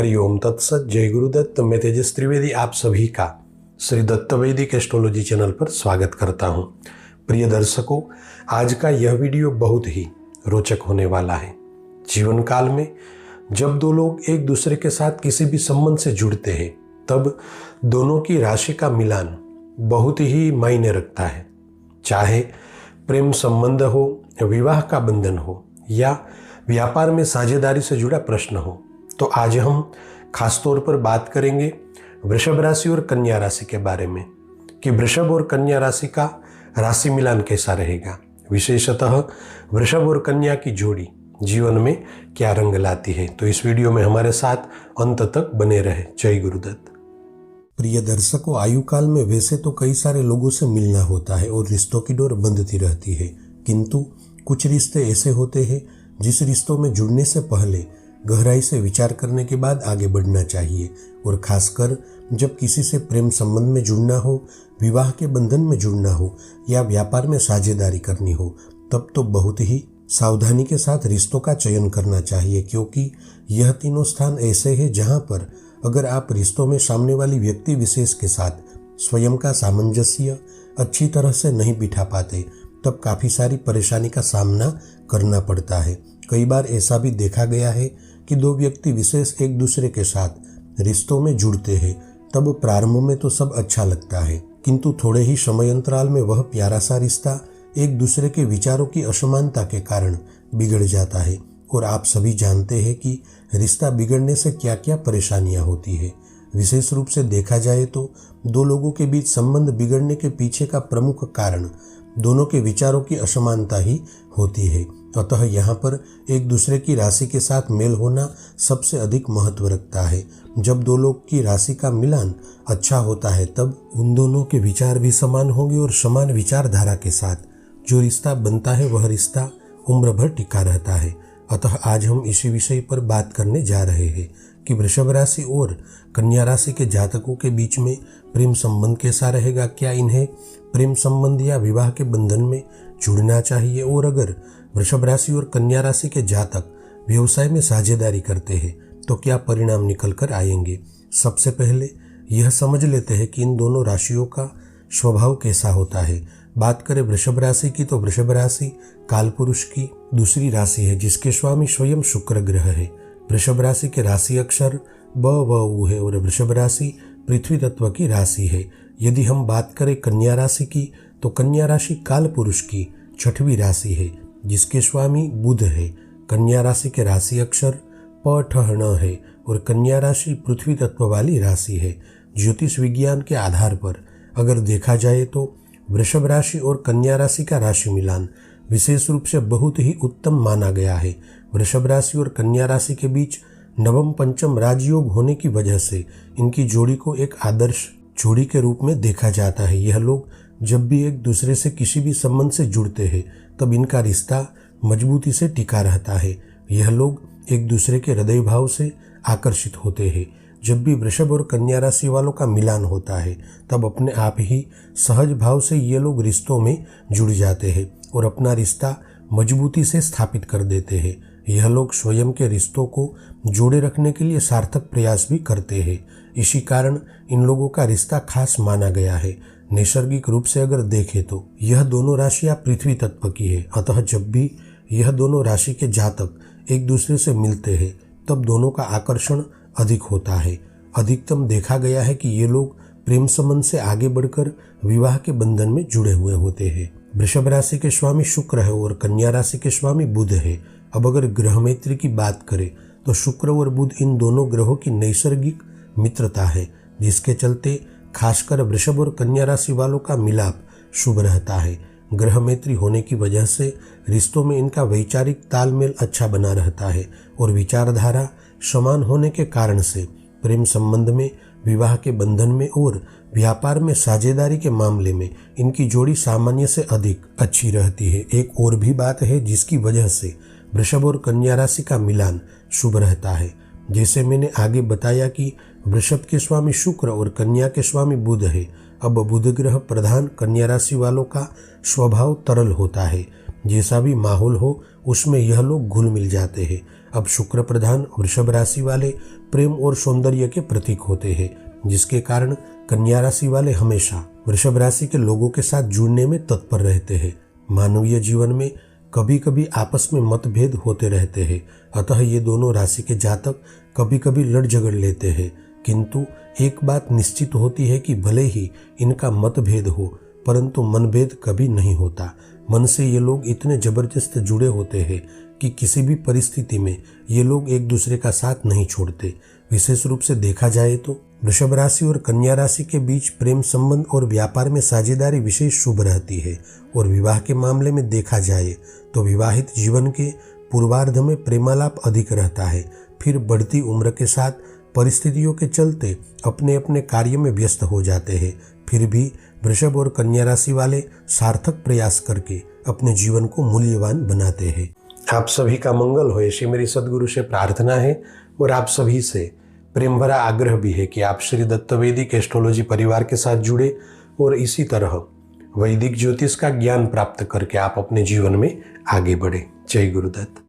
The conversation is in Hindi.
हरिओम तत्सत। जय गुरुदत्त। मैं तेजस त्रिवेदी आप सभी का श्री दत्त वैदिक एस्ट्रोलॉजी चैनल पर स्वागत करता हूं। प्रिय दर्शकों, आज का यह वीडियो बहुत ही रोचक होने वाला है। जीवन काल में जब दो लोग एक दूसरे के साथ किसी भी संबंध से जुड़ते हैं तब दोनों की राशि का मिलान बहुत ही मायने रखता है। चाहे प्रेम संबंध हो, विवाह का बंधन हो या व्यापार में साझेदारी से जुड़ा प्रश्न हो। तो आज हम खास तौर पर बात करेंगे वृषभ राशि और कन्या राशि के बारे में कि वृषभ और कन्या राशि का राशि मिलान कैसा रहेगा। विशेषतः वृषभ और कन्या की जोड़ी जीवन में क्या रंग लाती है। तो इस वीडियो में हमारे साथ अंत तक बने रहे। जय गुरुदत्त। प्रिय दर्शकों, आयु काल में वैसे तो कई सारे लोगों से मिलना होता है और रिश्तों की डोर बंधती रहती है, किंतु कुछ रिश्ते ऐसे होते हैं जिस रिश्तों में जुड़ने से पहले गहराई से विचार करने के बाद आगे बढ़ना चाहिए। और खासकर जब किसी से प्रेम संबंध में जुड़ना हो, विवाह के बंधन में जुड़ना हो या व्यापार में साझेदारी करनी हो, तब तो बहुत ही सावधानी के साथ रिश्तों का चयन करना चाहिए, क्योंकि यह तीनों स्थान ऐसे हैं जहां पर अगर आप रिश्तों में सामने वाली व्यक्ति विशेष के साथ स्वयं का सामंजस्य अच्छी तरह से नहीं बिठा पाते तब काफ़ी सारी परेशानी का सामना करना पड़ता है। कई बार ऐसा भी देखा गया है कि दो व्यक्ति विशेष एक दूसरे के साथ रिश्तों में जुड़ते हैं तब प्रारंभ में तो सब अच्छा लगता है, किंतु थोड़े ही समय अंतराल में वह प्यारा सा रिश्ता एक दूसरे के विचारों की असमानता के कारण बिगड़ जाता है। और आप सभी जानते हैं कि रिश्ता बिगड़ने से क्या क्या परेशानियां होती है। विशेष रूप से देखा जाए तो दो लोगों के बीच संबंध बिगड़ने के पीछे का प्रमुख कारण दोनों के विचारों की असमानता ही होती है। अतः यहाँ पर एक दूसरे की राशि के साथ मेल होना सबसे अधिक महत्व रखता है। जब दो लोग की राशि का मिलान अच्छा होता है तब उन दोनों के विचार भी समान होंगे और समान विचारधारा के साथ जो रिश्ता बनता है वह रिश्ता उम्र भर टिका रहता है। अतः आज हम इसी विषय पर बात करने जा रहे हैं कि वृषभ राशि और कन्या राशि के जातकों के बीच में प्रेम संबंध कैसा रहेगा। क्या इन्हें प्रेम संबंध या विवाह के बंधन में जुड़ना चाहिए, और अगर वृषभ राशि और कन्या राशि के जातक व्यवसाय में साझेदारी करते हैं तो क्या परिणाम निकल कर आएंगे। सबसे पहले यह समझ लेते हैं कि इन दोनों राशियों का स्वभाव कैसा होता है। बात करें वृषभ राशि की तो वृषभ राशि कालपुरुष की दूसरी राशि है जिसके स्वामी स्वयं शुक्र ग्रह है। वृषभ राशि के राशि अक्षर ब व उ है और वृषभ राशि पृथ्वी तत्व की राशि है। यदि हम बात करें कन्या राशि की तो कन्या राशि कालपुरुष की छठवीं राशि है जिसके स्वामी बुध है। कन्या राशि के राशि अक्षर प ठ ण है और कन्या राशि पृथ्वी तत्व वाली राशि है। ज्योतिष विज्ञान के आधार पर अगर देखा जाए तो वृषभ राशि और कन्या राशि का राशि मिलान विशेष रूप से बहुत ही उत्तम माना गया है। वृषभ राशि और कन्या राशि के बीच नवम पंचम राजयोग होने की वजह से इनकी जोड़ी को एक आदर्श जोड़ी के रूप में देखा जाता है। यह लोग जब भी एक दूसरे से किसी भी संबंध से जुड़ते हैं तब इनका रिश्ता मजबूती से टिका रहता है। यह लोग एक दूसरे के हृदय भाव से आकर्षित होते हैं। जब भी वृषभ और कन्या राशि वालों का मिलान होता है तब अपने आप ही सहज भाव से ये लोग रिश्तों में जुड़ जाते हैं और अपना रिश्ता मजबूती से स्थापित कर देते हैं। यह लोग स्वयं के रिश्तों को जोड़े रखने के लिए सार्थक प्रयास भी करते हैं। इसी कारण इन लोगों का रिश्ता खास माना गया है। नैसर्गिक रूप से अगर देखें तो यह दोनों राशियां पृथ्वी तत्व की है। अतः जब भी यह दोनों राशि के जातक एक दूसरे से मिलते हैं तब दोनों का आकर्षण अधिक होता है। अधिकतम देखा गया है कि ये लोग प्रेम संबंध से आगे बढ़कर विवाह के बंधन में जुड़े हुए होते हैं। वृषभ राशि के स्वामी शुक्र है और कन्या राशि के स्वामी बुध है। अब अगर ग्रह मैत्री की बात करें तो शुक्र और बुध इन दोनों ग्रहों की नैसर्गिक मित्रता है, जिसके चलते खासकर वृषभ और कन्या राशि वालों का मिलाप शुभ रहता है। ग्रह मैत्री होने की वजह से रिश्तों में इनका वैचारिक तालमेल अच्छा बना रहता है और विचारधारा समान होने के कारण से प्रेम संबंध में, विवाह के बंधन में और व्यापार में साझेदारी के मामले में इनकी जोड़ी सामान्य से अधिक अच्छी रहती है। एक और भी बात है जिसकी वजह से वृषभ और कन्या राशि का मिलान शुभ रहता है। जैसे मैंने आगे बताया कि वृषभ के स्वामी शुक्र और कन्या के स्वामी बुध है। अब बुध ग्रह प्रधान कन्या राशि वालों का स्वभाव तरल होता है। जैसा भी माहौल हो उसमें यह लोग घुल मिल जाते हैं। अब शुक्र प्रधान वृषभ राशि वाले प्रेम और सौंदर्य के प्रतीक होते हैं, जिसके कारण कन्या राशि वाले हमेशा वृषभ राशि के लोगों के साथ जुड़ने में तत्पर रहते हैं। मानवीय जीवन में कभी कभी आपस में मतभेद होते रहते हैं, अतः ये दोनों राशि के जातक कभी कभी लड़ झगड़ लेते हैं, किंतु एक बात निश्चित होती है कि भले ही इनका मतभेद हो, परंतु मनभेद कभी नहीं होता। मन से ये लोग इतने जबरदस्त जुड़े होते हैं कि किसी भी परिस्थिति में ये लोग एक दूसरे का साथ नहीं छोड़ते। विशेष रूप से देखा जाए तो वृषभ राशि और कन्या राशि के बीच प्रेम संबंध और व्यापार में साझेदारी विशेष शुभ रहती है, और विवाह के मामले में देखा जाए तो विवाहित जीवन के पूर्वार्ध में प्रेमालाप अधिक रहता है। फिर बढ़ती उम्र के साथ परिस्थितियों के चलते अपने अपने कार्य में व्यस्त हो जाते हैं। फिर भी वृषभ और कन्या राशि वाले सार्थक प्रयास करके अपने जीवन को मूल्यवान बनाते हैं। आप सभी का मंगल हो, ऐसी मेरी सद्गुरु से प्रार्थना है, और आप सभी से प्रेम भरा आग्रह भी है कि आप श्री दत्त वैदिक एस्ट्रोलॉजी परिवार के साथ जुड़े और इसी तरह वैदिक ज्योतिष का ज्ञान प्राप्त करके आप अपने जीवन में आगे बढ़े। जय गुरुदत्त।